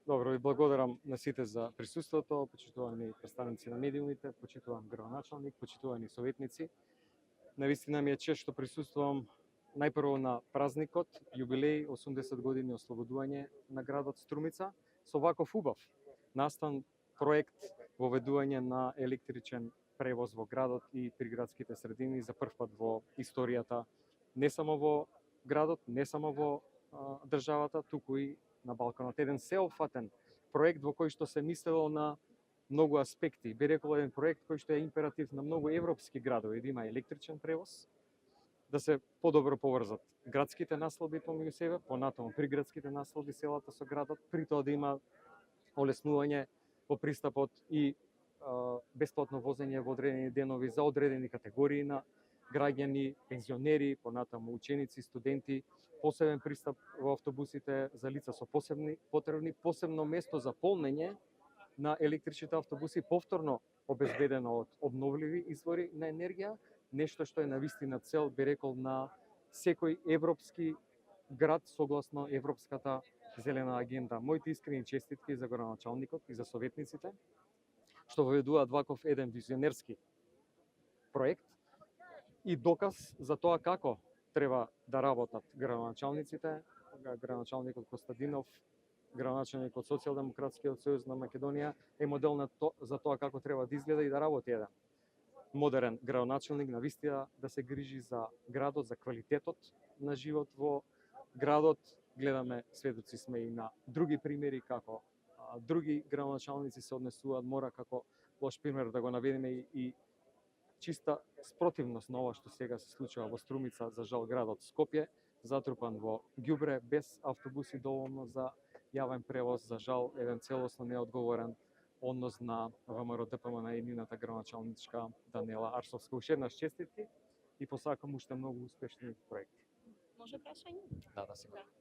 Добро, ви благодарам на сите за присуството, почитувани представници на медиумите, почитуван градоначалник, почитувани советници. Навистина ми е чест што присуствувам најпрво на празникот, јубилеј 80 години ослободување на градот Струмица, со ваков убав настан проект воведување на електричен превоз во градот и приградските средини за прв пат во историјата, не само во градот, не само во државата, туку и на Балканот. Еден сеопфатен проект во кој што се мислело на многу аспекти. Би рекол еден проект кој што е императив на многу европски градови да има електричен превоз, да се подобро поврзат градските наслоби помеѓу себе, понатаму приградските наслоби селата со градот, при тоа да има олеснување во пристапот и бесплатно возење во одредени денови за одредени категории на граѓани, пензионери, понатаму ученици, студенти, посебен пристап во автобусите за лица со посебни потребни, посебно место за полнење на електричните автобуси, повторно обезбедено од обновливи извори на енергија, нешто што е навистина цел, би рекол, на секој европски град согласно европската зелена агенда. Моите искрени честитки за градоначалникот и за советниците што воведуваат ваков еден визионерски проект и доказ за тоа како треба да работат градоначалниците, градоначалникот Костадинов, градоначалникот Социјалдемократскиот сојуз на Македонија е модел за тоа како треба да изгледа и да работи еден модерен градоначалник, навистина да се грижи за градот, за квалитетот на живот во градот. Гледаме, сведоци сме и на други примери како други градоначалници се однесуваат, мора како лош пример да го наведеме и чиста спротивност на ова што сега се случува во Струмица, за жал градот Скопје, затрупан во ѓубре, без автобуси доволно за јавен превоз, за жал еден целосно неодговорен однос на ВМРО-ДПМН и нивната градоначалничка Даниела Арсовска. Уште еднаш честитки и посакам уште многу успешни проекти. Може прашање? Да, сигурно.